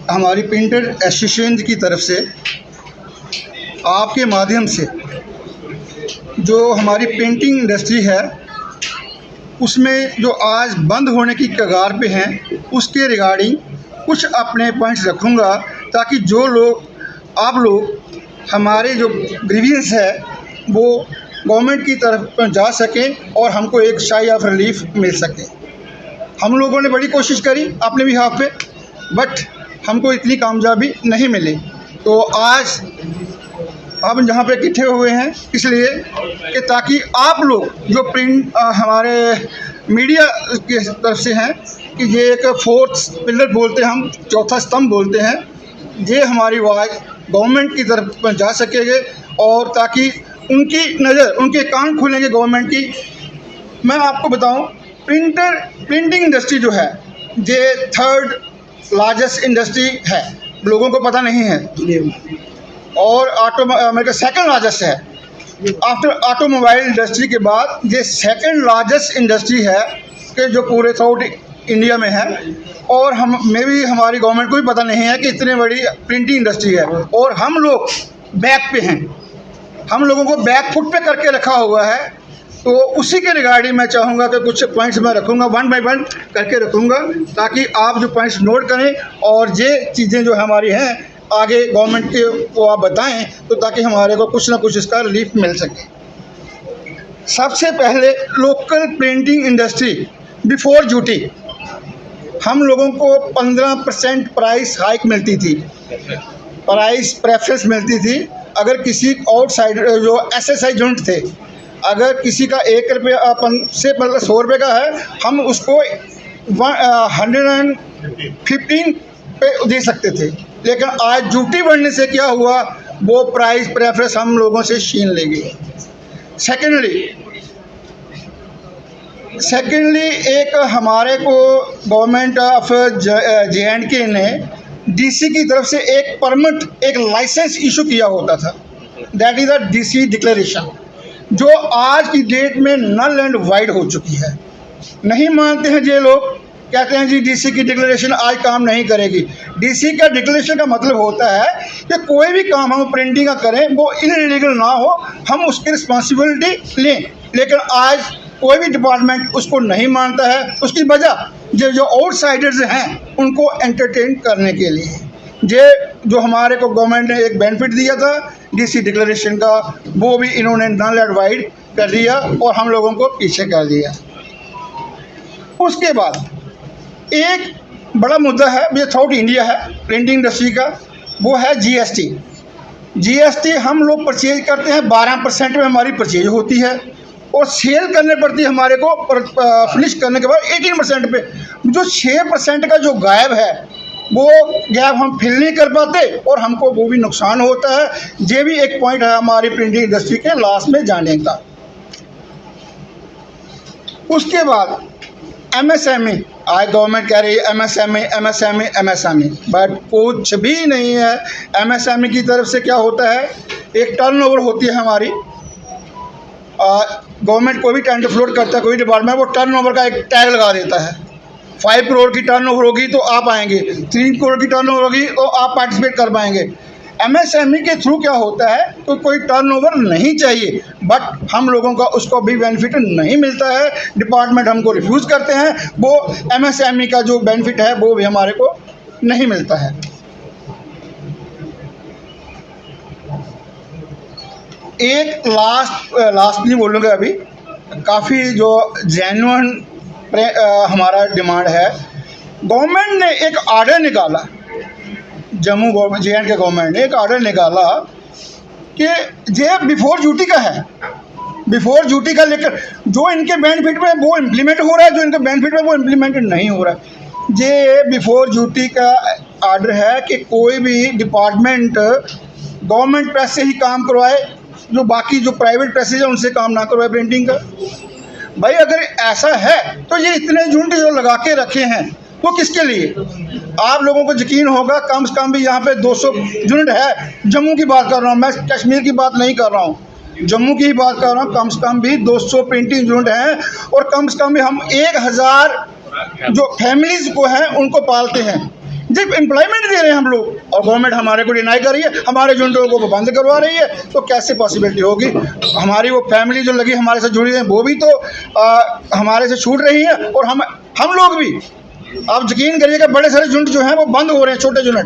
हमारी printer association की तरफ से आपके माध्यम से जो हमारी प्रिंटिंग इंडस्ट्री है उसमें जो आज बंद होने की कगार पे हैं उसके रिगार्डिंग कुछ अपने पॉइंट्स रखूँगा, ताकि जो लोग आप लोग हमारे जो ग्रीवियंस है वो गवर्नमेंट की तरफ पहुंचा सकें और हमको एक शाई ऑफ रिलीफ मिल सके। हम लोगों ने बड़ी कोशिश करी अपने भी हाथ पे, बट हमको इतनी कामयाबी नहीं मिली। तो आज हम जहाँ पे इकट्ठे हुए हैं इसलिए कि ताकि आप लोग जो प्रिंट हमारे मीडिया की तरफ से हैं कि ये एक फोर्थ पिलर बोलते हैं, हम चौथा स्तंभ बोलते हैं, ये हमारी आवाज़ गवर्नमेंट की तरफ पहुँचा सकेंगे और ताकि उनकी नज़र, उनके कान खुलेंगे गवर्नमेंट की। मैं आपको बताऊं, प्रिंटिंग इंडस्ट्री जो है ये थर्ड लार्जेस्ट इंडस्ट्री है, लोगों को पता नहीं है, और मेरे सेकंड लार्जेस्ट है। आफ्टर ऑटोमोबाइल इंडस्ट्री के बाद ये सेकंड लार्जेस्ट इंडस्ट्री है कि जो पूरे थ्रू इंडिया में है। और हमारी गवर्नमेंट को भी पता नहीं है कि इतनी बड़ी प्रिंटिंग इंडस्ट्री है, और हम लोग बैक पे हैं, हम लोगों को बैक फुट पे करके रखा हुआ है। तो उसी के रिगार्डिंग मैं चाहूँगा कि कुछ पॉइंट्स मैं रखूँगा, 1 बाय 1 करके रखूँगा, ताकि आप जो पॉइंट्स नोट करें और ये चीज़ें जो हमारी हैं आगे गवर्नमेंट के को आप बताएं, तो ताकि हमारे को कुछ ना कुछ इसका रिलीफ मिल सके। सबसे पहले local printing industry before duty हम लोगों को 15% प्राइस हाइक मिलती थी, प्राइस प्रेफरेंस मिलती थी। अगर किसी आउटसाइड जो SSI यूनिट थे, अगर किसी का 1 रुपया से मतलब 100 रुपये का है, हम उसको 115 पे दे सकते थे। लेकिन आज ड्यूटी बढ़ने से क्या हुआ, वो प्राइस प्रेफरेंस हम लोगों से छीन ले गई। सेकेंडली एक हमारे को गवर्नमेंट ऑफ J&K ने DC की तरफ से एक परमिट, एक लाइसेंस इशू किया होता था, that is the DC declaration, जो आज की डेट में नल एंड वाइड हो चुकी है। नहीं मानते हैं ये लोग, कहते हैं जी DC की डिक्लेरेशन आज काम नहीं करेगी। DC का डिक्लेरेशन का मतलब होता है कि कोई भी काम हम प्रिंटिंग का करें वो इलीगल ना हो, हम उसकी रिस्पॉन्सिबिलिटी लें। लेकिन आज कोई भी डिपार्टमेंट उसको नहीं मानता है। उसकी वजह जो आउटसाइडर्स हैं उनको एंटरटेन करने के लिए, ये जो हमारे को गवर्नमेंट ने एक बेनिफिट दिया था DC डिक्लेरेशन का, वो भी इन्होंने नल एंड वाइड कर दिया और हम लोगों को पीछे कर दिया। उसके बाद एक बड़ा मुद्दा है जो थ्रू इंडिया है प्रिंटिंग इंडस्ट्री का, वो है GST हम लोग परचेज करते हैं 12% में हमारी परचेज होती है, और सेल करने पड़ती है हमारे को फिनिश करने के बाद 18% पे। जो 6% का जो गैप है वो गैप हम फिल नहीं कर पाते और हमको वो भी नुकसान होता है। ये भी एक पॉइंट है हमारी प्रिंटिंग इंडस्ट्री के लास्ट में जाने का। उसके बाद MSME, आज गवर्नमेंट कह रही है MSME, बट कुछ भी नहीं है। MSME की तरफ से क्या होता है, एक टर्नओवर होती है हमारी, गवर्नमेंट कोई भी टेंडर फ्लोट करता है कोई डिपार्टमेंट, वो टर्नओवर का एक टैग लगा देता है। 5 करोड़ की टर्नओवर होगी तो आप आएंगे, 3 करोड़ की टर्नओवर होगी तो आप पार्टिसिपेट कर पाएंगे। MSME के थ्रू क्या होता है, तो कोई टर्नओवर नहीं चाहिए, बट हम लोगों का उसको भी बेनिफिट नहीं मिलता है, डिपार्टमेंट हमको रिफ्यूज़ करते हैं, वो MSME का जो बेनिफिट है वो भी हमारे को नहीं मिलता है। एक लास्ट नहीं बोलूँगा, अभी काफ़ी जो जेन्युइन हमारा डिमांड है। गवर्नमेंट ने एक आर्डर निकाला, जम्मू गवर्नमेंट J&K गवर्नमेंट ने एक आर्डर निकाला कि ये बिफोर ड्यूटी का है, बिफोर ड्यूटी का, लेकर जो इनके बेनिफिट में वो इम्प्लीमेंट हो रहा है, जो इनके बेनिफिट में वो इम्प्लीमेंट नहीं हो रहा है। ये बिफोर ड्यूटी का आर्डर है कि कोई भी डिपार्टमेंट गवर्नमेंट प्रेस से ही काम करवाए, जो बाकी जो प्राइवेट प्रेसेज है उनसे काम ना करवाए प्रिंटिंग का। भाई अगर ऐसा है तो ये इतने यूनिट जो लगा के रखे हैं वो किसके लिए? आप लोगों को यकीन होगा कम से कम भी यहाँ पे 200 यूनिट है। जम्मू की बात कर रहा हूँ मैं, कश्मीर की बात नहीं कर रहा हूँ, जम्मू की बात कर रहा हूँ। कम से कम भी 200 प्रिंटिंग यूनिट हैं, और कम से कम भी हम 1000 जो फैमिलीज़ को हैं उनको पालते हैं। जब एम्प्लॉयमेंट दे रहे हैं हम लोग और गवर्नमेंट हमारे को डिनाई कर रही है, हमारे यूनिटों को बंद करवा रही है, तो कैसे पॉसिबिलिटी होगी? हमारी वो फैमिली जो लगी हमारे साथ जुड़ी है वो भी तो हमारे से छूट रही है, और हम लोग भी। आप यकीन करिएगा बड़े सारे यूनिट जो हैं वो बंद हो रहे हैं, छोटे यूनिट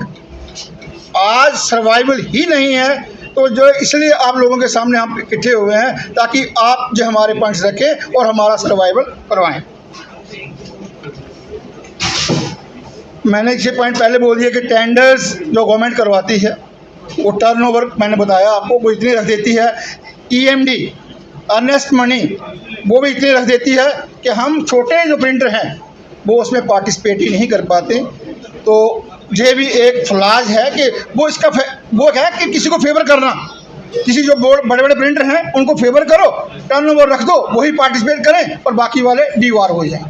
आज सर्वाइवल ही नहीं है। तो जो इसलिए आप लोगों के सामने हम इकट्ठे हुए हैं ताकि आप जो हमारे पॉइंट्स रखें और हमारा सर्वाइवल करवाएं। मैंने ये पॉइंट पहले बोल दिया कि टेंडर्स जो गवर्नमेंट करवाती है वो टर्नओवर मैंने बताया आपको वो इतनी रख देती है। EMD अर्नेस्ट मनी वो भी इतनी रख देती है कि हम छोटे जो प्रिंटर हैं वो उसमें पार्टिसिपेट ही नहीं कर पाते। तो ये भी एक फ्लाज है कि वो है कि किसी को फेवर करना, किसी जो बड़े बड़े प्रिंटर हैं उनको फेवर करो, टर्नओवर रख दो, वही पार्टिसिपेट करें और बाकी वाले डीवार हो जाएं।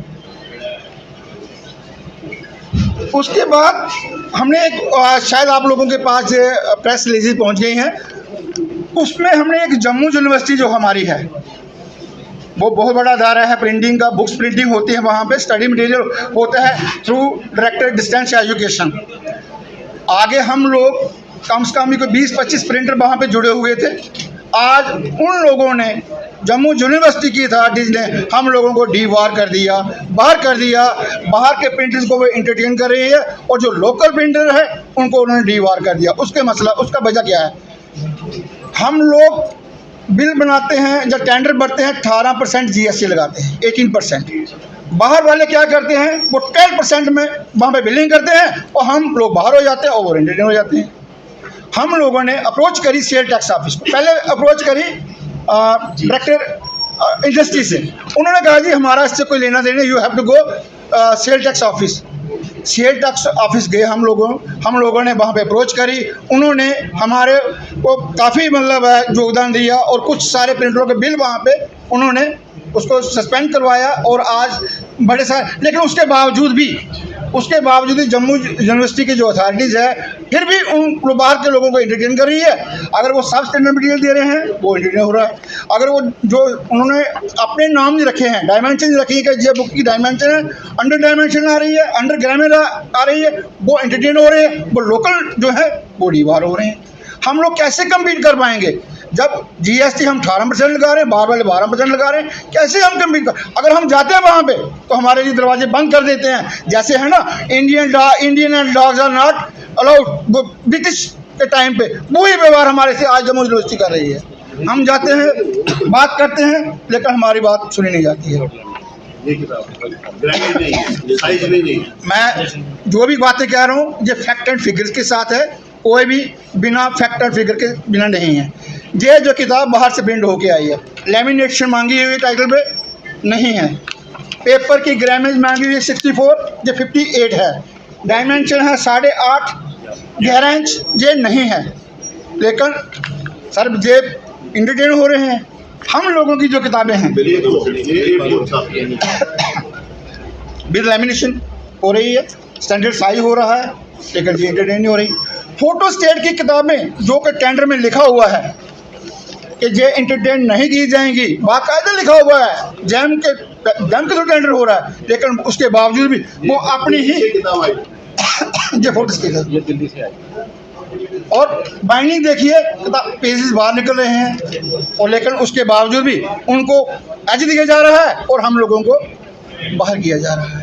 उसके बाद हमने एक शायद आप लोगों के पास प्रेस रिलीज पहुंच गई हैं, उसमें हमने एक जम्मू यूनिवर्सिटी जो हमारी है वो बहुत बड़ा अदारा है प्रिंटिंग का, बुक्स प्रिंटिंग होती है वहाँ पे, स्टडी मटेरियल होता है थ्रू डायरेक्टेड डिस्टेंस एजुकेशन। आगे हम लोग कम से कम भी कोई 20-25 प्रिंटर वहाँ पे जुड़े हुए थे। आज उन लोगों ने जम्मू यूनिवर्सिटी की अथॉरिटीज़ ने हम लोगों को डीवार कर दिया, बाहर कर दिया। बाहर के प्रिंटर्स को वो इंटरटेन कर रही है और जो लोकल प्रिंटर है उनको उन्होंने डीवार कर दिया। उसका वजह क्या है? हम लोग बिल बनाते हैं, जब टेंडर भरते हैं 18% GST लगाते हैं, 18%। बाहर वाले क्या करते हैं वो 12% में वहाँ पे बिलिंग करते हैं और हम लोग बाहर हो जाते हैं, ओवर इंडियन हो जाते हैं। हम लोगों ने अप्रोच करी सेल टैक्स ऑफिस को, पहले अप्रोच करी डायरेक्टर इंडस्ट्री से। उन्होंने कहा जी हमारा इससे कोई लेना देना, you have to go sale tax office. Sale tax office गए हम लोगों ने वहाँ पे अप्रोच करी। उन्होंने हमारे को काफ़ी मतलब योगदान दिया और कुछ सारे प्रिंटरों के बिल वहाँ पे उन्होंने उसको सस्पेंड करवाया। और आज बड़े सारे, लेकिन उसके बावजूद भी जम्मू यूनिवर्सिटी की जो अथॉरिटीज़ है फिर भी उन बाहर के लोगों को इंटरटेन कर रही है। अगर वो सब स्टैंडर्ड मटीरियल दे रहे हैं वो इंटरटेन हो रहा है। अगर वो जो उन्होंने अपने नाम नहीं रखे हैं, डायमेंशन रखी है कि ये बुक की डायमेंशन है, अंडर डायमेंशन आ रही है, अंडर ग्रामर आ रही है, वो इंटरटेन हो रहे हैं। वो लोकल जो है वो डीवार हो रहे हैं। हम लोग कैसे कम्पीट कर पाएंगे जब GST हम 18% लगा रहे हैं, बाहर वाले 12% लगा रहे हैं? कैसे हम कम्पीट कर? अगर हम जाते हैं वहाँ पे तो हमारे लिए दरवाजे बंद कर देते हैं। जैसे है ना Indian and dogs are not allowed, British के टाइम पे वही व्यवहार हमारे से आज जम्मू यूनिवर्सिटी कर रही है। हम जाते हैं, बात करते हैं, लेकिन हमारी बात सुनी नहीं जाती है। मैं जो भी बातें कह रहा हूँ ये फैक्ट एंड फिगर्स के साथ है, कोई भी बिना फैक्ट एंड फिगर के बिना नहीं है। ये जो किताब बाहर से प्रिंट होके आई है, लेमिनेशन मांगी हुई टाइटल पे नहीं है, पेपर की ग्रामेज मांगी हुई 64, ये 58 है, डायमेंशन है 8.5 11 इंच, ये नहीं है। लेकिन सर ये इंटरटेन हो रहे हैं हम लोगों की जो किताबें हैं विद लेमिनेशन हो रही है, स्टैंडर्ड साइज हो रहा है, लेकिन ये इंटरटेन नहीं हो रही। फोटो स्टेट की किताबें जो कि टेंडर में लिखा हुआ है कि ये इंटरटेन नहीं की जाएंगी, बाकायदा लिखा हुआ है, जैम के तो टेंडर हो रहा है, लेकिन उसके बावजूद भी वो अपनी ही ये फोटो स्टेट है, ये दिल्ली से आई और बाइंडिंग देखिए, किताब पेजेस बाहर निकल रहे हैं, और लेकिन उसके बावजूद भी उनको एज दिया जा रहा है और हम लोगों को बाहर किया जा रहा है।